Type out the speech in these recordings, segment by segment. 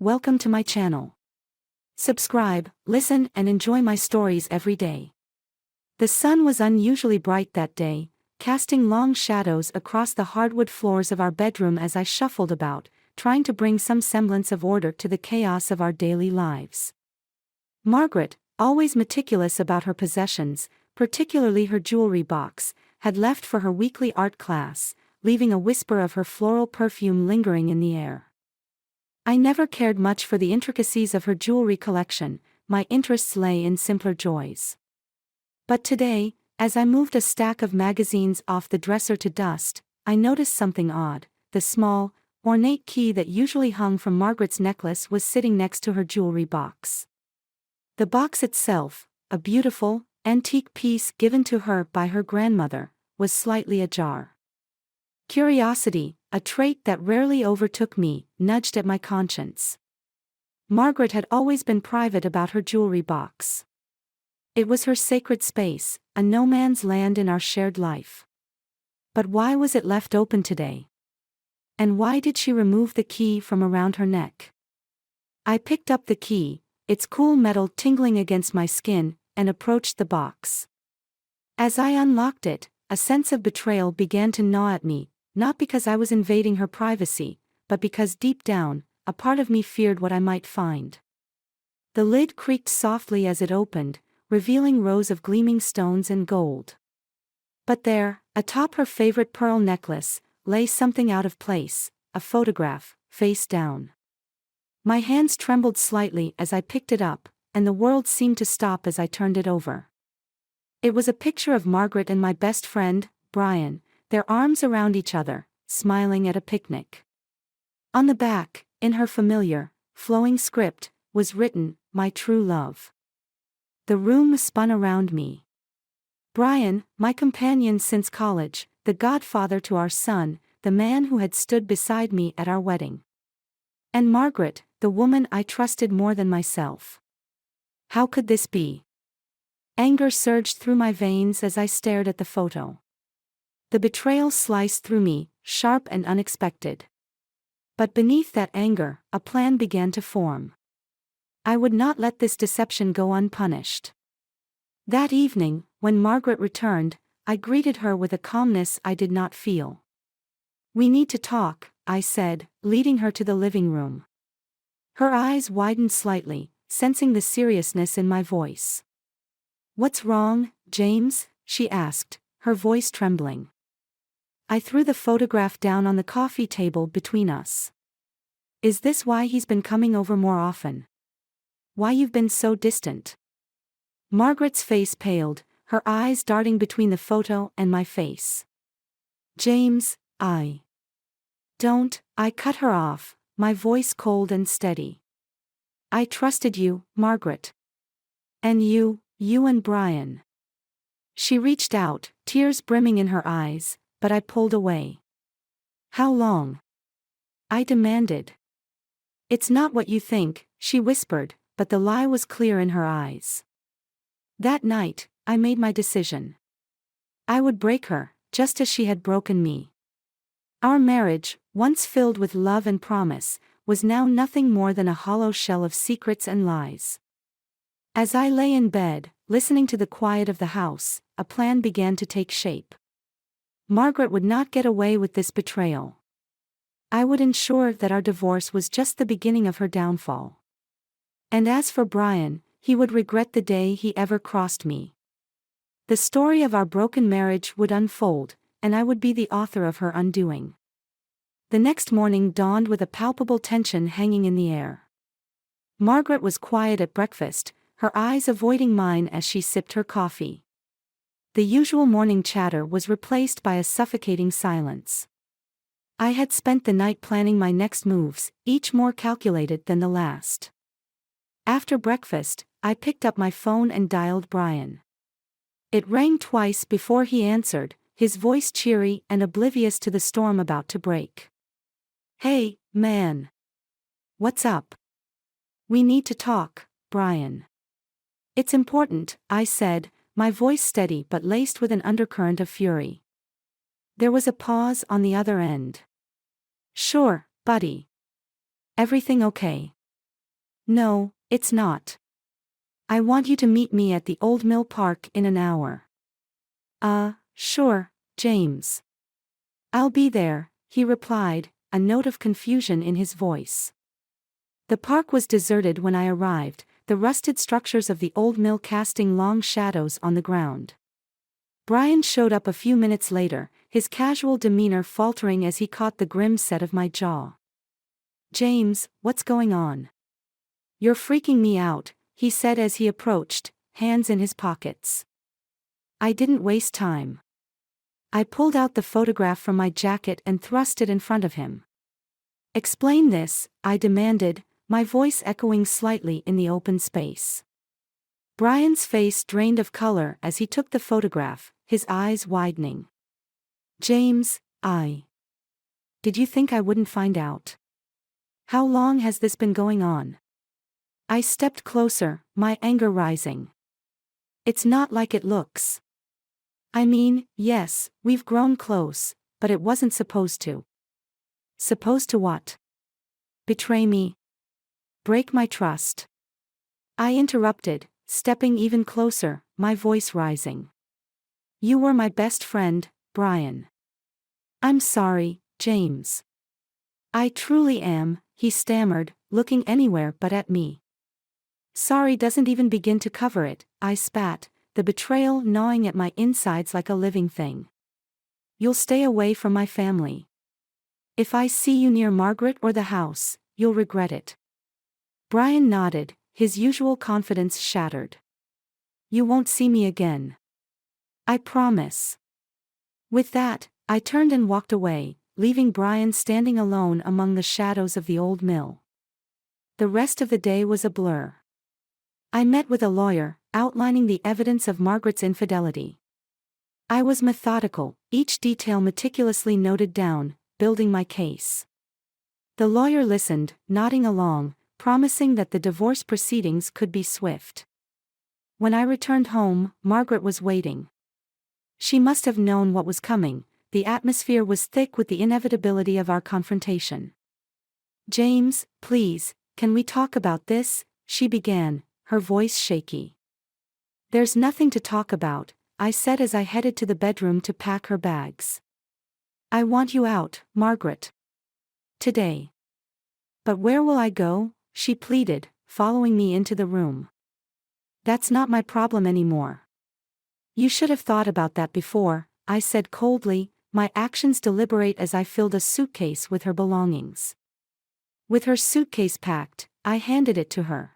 welcome to my channel. Subscribe, listen, and enjoy my stories every day. The sun was unusually bright that day, casting long shadows across the hardwood floors of our bedroom as I shuffled about, trying to bring some semblance of order to the chaos of our daily lives. Margaret, always meticulous about her possessions, particularly her jewelry box, had left for her weekly art class, leaving a whisper of her floral perfume lingering in the air. I never cared much for the intricacies of her jewelry collection, my interests lay in simpler joys. But today, as I moved a stack of magazines off the dresser to dust, I noticed something odd. The small, ornate key that usually hung from Margaret's necklace was sitting next to her jewelry box. The box itself, a beautiful, antique piece given to her by her grandmother, was slightly ajar. Curiosity, a trait that rarely overtook me, nudged at my conscience. Margaret had always been private about her jewelry box. It was her sacred space, a no man's land in our shared life. But why was it left open today? And why did she remove the key from around her neck? I picked up the key, its cool metal tingling against my skin, and approached the box. As I unlocked it, a sense of betrayal began to gnaw at me, not because I was invading her privacy, but because deep down, a part of me feared what I might find. The lid creaked softly as it opened, revealing rows of gleaming stones and gold. But there, atop her favorite pearl necklace, lay something out of place, a photograph, face down. My hands trembled slightly as I picked it up, and the world seemed to stop as I turned it over. It was a picture of Margaret and my best friend, Brian, their arms around each other, smiling at a picnic. On the back, in her familiar, flowing script, was written, "My true love." The room spun around me. Brian, my companion since college, the godfather to our son, the man who had stood beside me at our wedding. And Margaret, the woman I trusted more than myself. How could this be? Anger surged through my veins as I stared at the photo. The betrayal sliced through me, sharp and unexpected. But beneath that anger, a plan began to form. I would not let this deception go unpunished. That evening, when Margaret returned, I greeted her with a calmness I did not feel. "We need to talk," I said, leading her to the living room. Her eyes widened slightly, sensing the seriousness in my voice. "What's wrong, James?" she asked, her voice trembling. I threw the photograph down on the coffee table between us. "Is this why he's been coming over more often? Why you've been so distant?" Margaret's face paled, her eyes darting between the photo and my face. "James, I cut her off, my voice cold and steady. "I trusted you, Margaret. And you and Brian." She reached out, tears brimming in her eyes, but I pulled away. "How long?" I demanded. "It's not what you think," she whispered, but the lie was clear in her eyes. That night, I made my decision. I would break her, just as she had broken me. Our marriage, once filled with love and promise, was now nothing more than a hollow shell of secrets and lies. As I lay in bed, listening to the quiet of the house, a plan began to take shape. Margaret would not get away with this betrayal. I would ensure that our divorce was just the beginning of her downfall. And as for Brian, he would regret the day he ever crossed me. The story of our broken marriage would unfold, and I would be the author of her undoing. The next morning dawned with a palpable tension hanging in the air. Margaret was quiet at breakfast, her eyes avoiding mine as she sipped her coffee. The usual morning chatter was replaced by a suffocating silence. I had spent the night planning my next moves, each more calculated than the last. After breakfast, I picked up my phone and dialed Brian. It rang twice before he answered, his voice cheery and oblivious to the storm about to break. "Hey, man. What's up?" "We need to talk, Brian." "It's important," I said, my voice steady but laced with an undercurrent of fury. There was a pause on the other end. "Sure, buddy. Everything okay?" No, it's not. I want you to meet me at the Old Mill Park in an hour. Sure, James. I'll be there, he replied, a note of confusion in his voice. The park was deserted when I arrived, the rusted structures of the old mill casting long shadows on the ground. Brian showed up a few minutes later, his casual demeanor faltering as he caught the grim set of my jaw. James, what's going on? You're freaking me out, he said as he approached, hands in his pockets. I didn't waste time. I pulled out the photograph from my jacket and thrust it in front of him. Explain this, I demanded, my voice echoing slightly in the open space. Brian's face drained of color as he took the photograph, his eyes widening. James, Did you think I wouldn't find out? How long has this been going on? I stepped closer, my anger rising. It's not like it looks. I mean, yes, we've grown close, but it wasn't supposed to. Supposed to what? Betray me? Break my trust? I interrupted, stepping even closer, my voice rising. You were my best friend, Brian. I'm sorry, James. I truly am, he stammered, looking anywhere but at me. Sorry doesn't even begin to cover it, I spat, the betrayal gnawing at my insides like a living thing. You'll stay away from my family. If I see you near Margaret or the house, you'll regret it. Brian nodded, his usual confidence shattered. You won't see me again. I promise. With that, I turned and walked away, leaving Brian standing alone among the shadows of the old mill. The rest of the day was a blur. I met with a lawyer, outlining the evidence of Margaret's infidelity. I was methodical, each detail meticulously noted down, building my case. The lawyer listened, nodding along, promising that the divorce proceedings could be swift. When I returned home, Margaret was waiting. She must have known what was coming, the atmosphere was thick with the inevitability of our confrontation. James, please, can we talk about this? She began, her voice shaky. There's nothing to talk about, I said as I headed to the bedroom to pack her bags. I want you out, Margaret. Today. But where will I go? She pleaded, following me into the room. That's not my problem anymore. You should have thought about that before, I said coldly, my actions deliberate as I filled a suitcase with her belongings. With her suitcase packed, I handed it to her.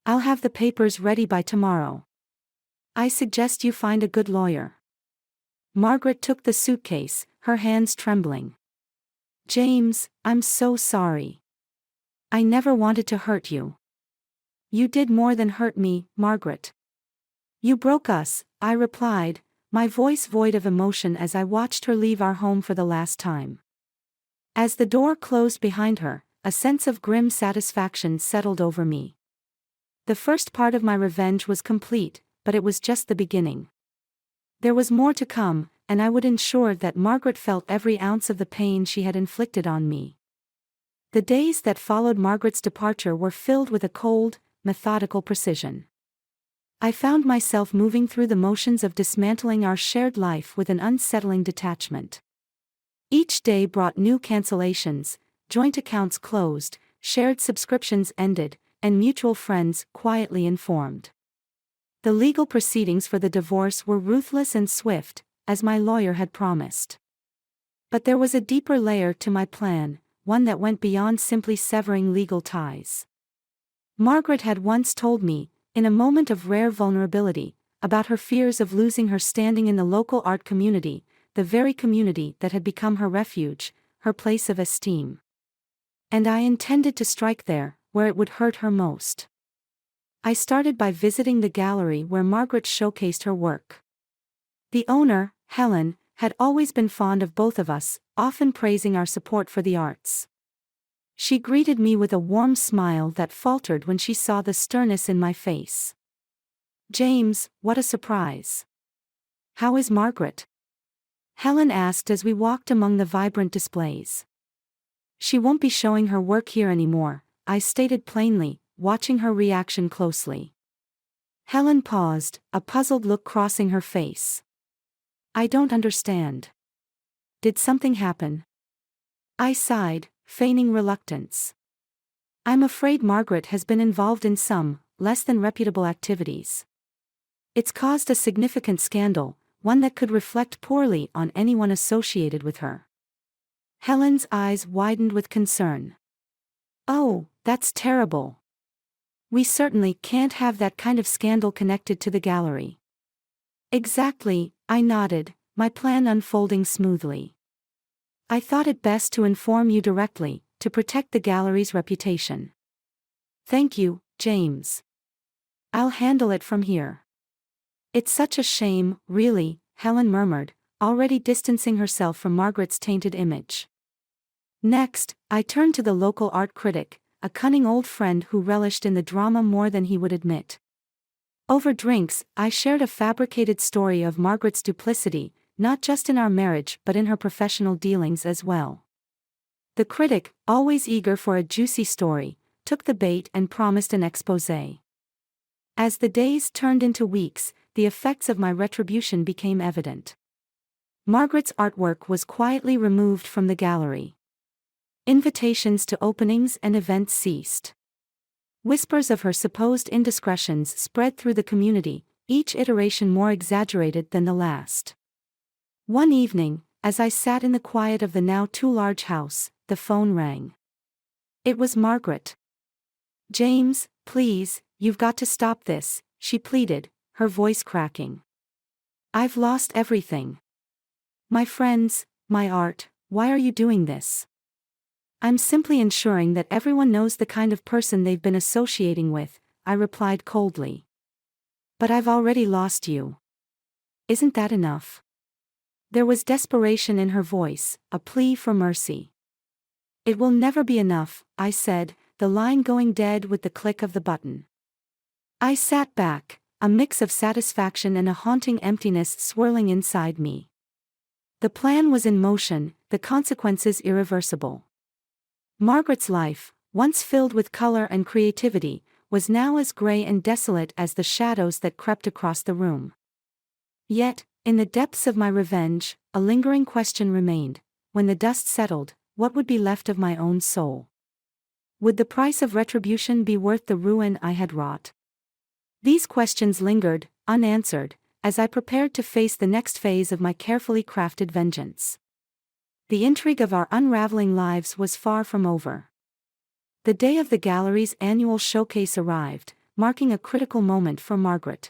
I'll have the papers ready by tomorrow. I suggest you find a good lawyer. Margaret took the suitcase, her hands trembling. James, I'm so sorry. I never wanted to hurt you. You did more than hurt me, Margaret. You broke us, I replied, my voice void of emotion as I watched her leave our home for the last time. As the door closed behind her, a sense of grim satisfaction settled over me. The first part of my revenge was complete, but it was just the beginning. There was more to come, and I would ensure that Margaret felt every ounce of the pain she had inflicted on me. The days that followed Margaret's departure were filled with a cold, methodical precision. I found myself moving through the motions of dismantling our shared life with an unsettling detachment. Each day brought new cancellations, joint accounts closed, shared subscriptions ended, and mutual friends quietly informed. The legal proceedings for the divorce were ruthless and swift, as my lawyer had promised. But there was a deeper layer to my plan, one that went beyond simply severing legal ties. Margaret had once told me, in a moment of rare vulnerability, about her fears of losing her standing in the local art community, the very community that had become her refuge, her place of esteem. And I intended to strike there, where it would hurt her most. I started by visiting the gallery where Margaret showcased her work. The owner, Helen, had always been fond of both of us, often praising our support for the arts. She greeted me with a warm smile that faltered when she saw the sternness in my face. James, what a surprise. How is Margaret? Helen asked as we walked among the vibrant displays. She won't be showing her work here anymore, I stated plainly, watching her reaction closely. Helen paused, a puzzled look crossing her face. I don't understand. Did something happen? I sighed, feigning reluctance. I'm afraid Margaret has been involved in some, less than reputable activities. It's caused a significant scandal, one that could reflect poorly on anyone associated with her. Helen's eyes widened with concern. Oh, that's terrible. We certainly can't have that kind of scandal connected to the gallery. Exactly, I nodded, my plan unfolding smoothly. I thought it best to inform you directly, to protect the gallery's reputation. Thank you, James. I'll handle it from here. It's such a shame, really, Helen murmured, already distancing herself from Margaret's tainted image. Next, I turned to the local art critic, a cunning old friend who relished in the drama more than he would admit. Over drinks, I shared a fabricated story of Margaret's duplicity, not just in our marriage but in her professional dealings as well. The critic, always eager for a juicy story, took the bait and promised an exposé. As the days turned into weeks, the effects of my retribution became evident. Margaret's artwork was quietly removed from the gallery. Invitations to openings and events ceased. Whispers of her supposed indiscretions spread through the community, each iteration more exaggerated than the last. One evening, as I sat in the quiet of the now too large house, the phone rang. It was Margaret. James, please, you've got to stop this, she pleaded, her voice cracking. I've lost everything. My friends, my art, why are you doing this? I'm simply ensuring that everyone knows the kind of person they've been associating with, I replied coldly. But I've already lost you. Isn't that enough? There was desperation in her voice, a plea for mercy. It will never be enough, I said, the line going dead with the click of the button. I sat back, a mix of satisfaction and a haunting emptiness swirling inside me. The plan was in motion, the consequences irreversible. Margaret's life, once filled with color and creativity, was now as gray and desolate as the shadows that crept across the room. Yet, in the depths of my revenge, a lingering question remained: when the dust settled, what would be left of my own soul? Would the price of retribution be worth the ruin I had wrought? These questions lingered, unanswered, as I prepared to face the next phase of my carefully crafted vengeance. The intrigue of our unraveling lives was far from over. The day of the gallery's annual showcase arrived, marking a critical moment for Margaret.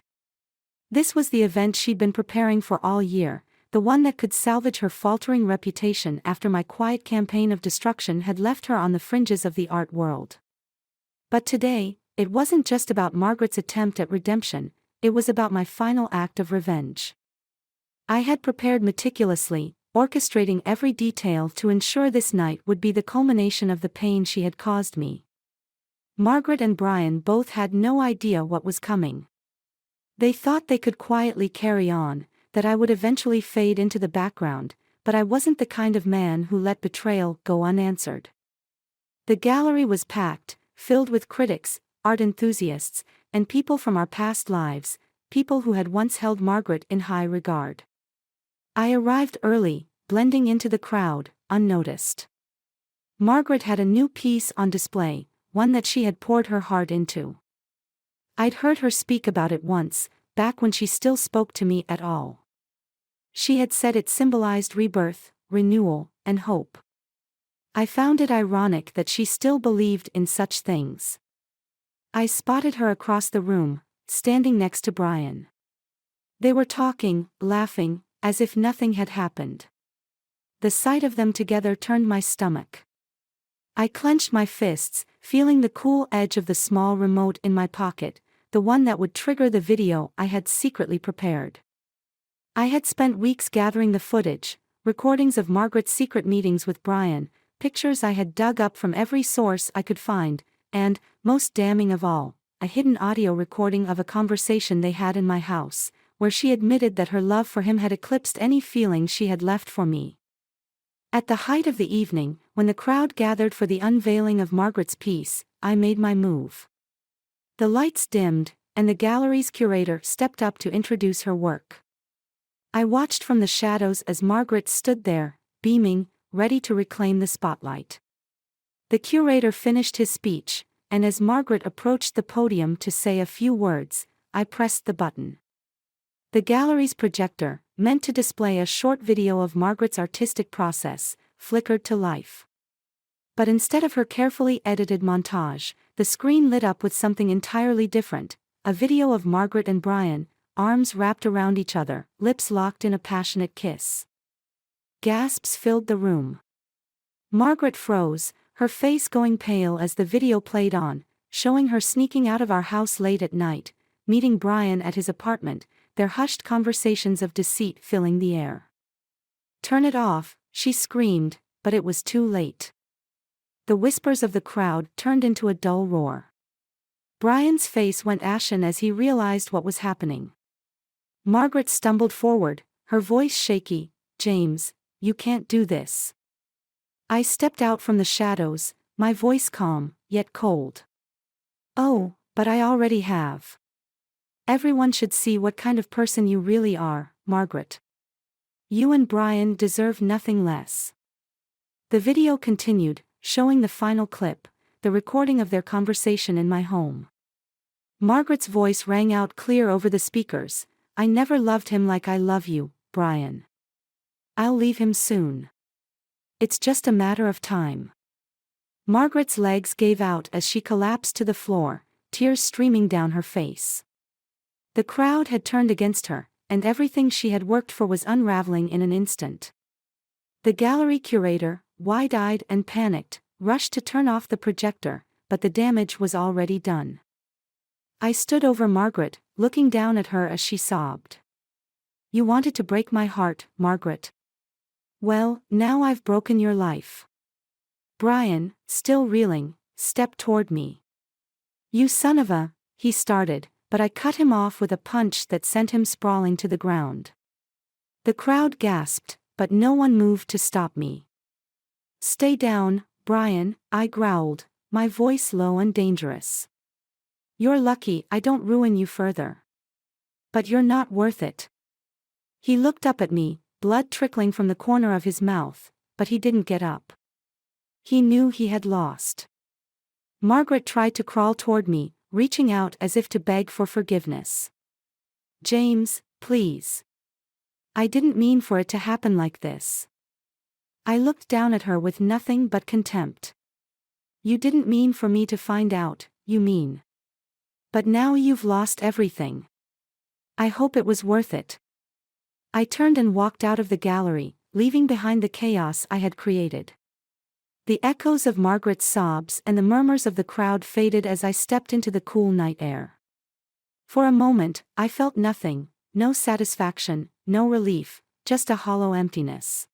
This was the event she'd been preparing for all year, the one that could salvage her faltering reputation after my quiet campaign of destruction had left her on the fringes of the art world. But today, it wasn't just about Margaret's attempt at redemption, it was about my final act of revenge. I had prepared meticulously, orchestrating every detail to ensure this night would be the culmination of the pain she had caused me. Margaret and Brian both had no idea what was coming. They thought they could quietly carry on, that I would eventually fade into the background, but I wasn't the kind of man who let betrayal go unanswered. The gallery was packed, filled with critics, art enthusiasts, and people from our past lives, people who had once held Margaret in high regard. I arrived early, blending into the crowd, unnoticed. Margaret had a new piece on display, one that she had poured her heart into. I'd heard her speak about it once, back when she still spoke to me at all. She had said it symbolized rebirth, renewal, and hope. I found it ironic that she still believed in such things. I spotted her across the room, standing next to Brian. They were talking, laughing, as if nothing had happened. The sight of them together turned my stomach. I clenched my fists, feeling the cool edge of the small remote in my pocket, the one that would trigger the video I had secretly prepared. I had spent weeks gathering the footage, recordings of Margaret's secret meetings with Brian, pictures I had dug up from every source I could find, and, most damning of all, a hidden audio recording of a conversation they had in my house, where she admitted that her love for him had eclipsed any feelings she had left for me. At the height of the evening, when the crowd gathered for the unveiling of Margaret's piece, I made my move. The lights dimmed, and the gallery's curator stepped up to introduce her work. I watched from the shadows as Margaret stood there, beaming, ready to reclaim the spotlight. The curator finished his speech, and as Margaret approached the podium to say a few words, I pressed the button. The gallery's projector, meant to display a short video of Margaret's artistic process, flickered to life. But instead of her carefully edited montage, the screen lit up with something entirely different, a video of Margaret and Brian, arms wrapped around each other, lips locked in a passionate kiss. Gasps filled the room. Margaret froze, her face going pale as the video played on, showing her sneaking out of our house late at night, meeting Brian at his apartment, their hushed conversations of deceit filling the air. "Turn it off," she screamed, but it was too late. The whispers of the crowd turned into a dull roar. Brian's face went ashen as he realized what was happening. Margaret stumbled forward, her voice shaky. "James, you can't do this." I stepped out from the shadows, my voice calm, yet cold. "Oh, but I already have. Everyone should see what kind of person you really are, Margaret. You and Brian deserve nothing less." The video continued, showing the final clip, the recording of their conversation in my home. Margaret's voice rang out clear over the speakers. "I never loved him like I love you, Brian. I'll leave him soon. It's just a matter of time." Margaret's legs gave out as she collapsed to the floor, tears streaming down her face. The crowd had turned against her, and everything she had worked for was unraveling in an instant. The gallery curator, wide-eyed and panicked, rushed to turn off the projector, but the damage was already done. I stood over Margaret, looking down at her as she sobbed. "You wanted to break my heart, Margaret. Well, now I've broken your life." Brian, still reeling, stepped toward me. "You son of a," he started, but I cut him off with a punch that sent him sprawling to the ground. The crowd gasped, but no one moved to stop me. "Stay down, Brian," I growled, my voice low and dangerous. "You're lucky I don't ruin you further. But you're not worth it." He looked up at me, blood trickling from the corner of his mouth, but he didn't get up. He knew he had lost. Margaret tried to crawl toward me, reaching out as if to beg for forgiveness. "James, please. I didn't mean for it to happen like this." I looked down at her with nothing but contempt. "You didn't mean for me to find out, you mean. But now you've lost everything. I hope it was worth it." I turned and walked out of the gallery, leaving behind the chaos I had created. The echoes of Margaret's sobs and the murmurs of the crowd faded as I stepped into the cool night air. For a moment, I felt nothing, no satisfaction, no relief, just a hollow emptiness.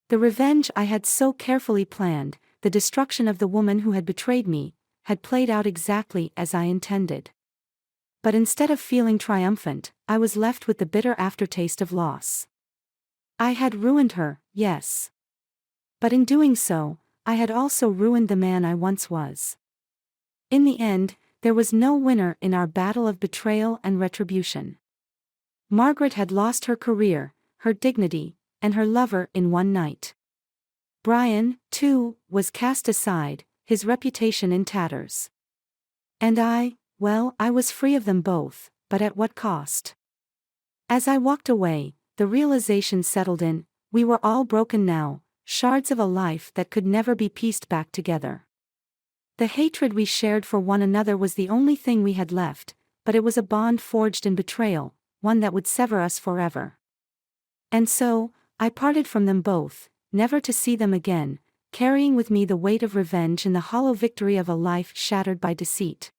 The revenge I had so carefully planned, the destruction of the woman who had betrayed me, had played out exactly as I intended. But instead of feeling triumphant, I was left with the bitter aftertaste of loss. I had ruined her, yes. But in doing so, I had also ruined the man I once was. In the end, there was no winner in our battle of betrayal and retribution. Margaret had lost her career, her dignity, and her lover in one night. Brian, too, was cast aside, his reputation in tatters. And well, I was free of them both, but at what cost? As I walked away, the realization settled in, we were all broken now, shards of a life that could never be pieced back together. The hatred we shared for one another was the only thing we had left, but it was a bond forged in betrayal, one that would sever us forever. And so, I parted from them both, never to see them again, carrying with me the weight of revenge and the hollow victory of a life shattered by deceit.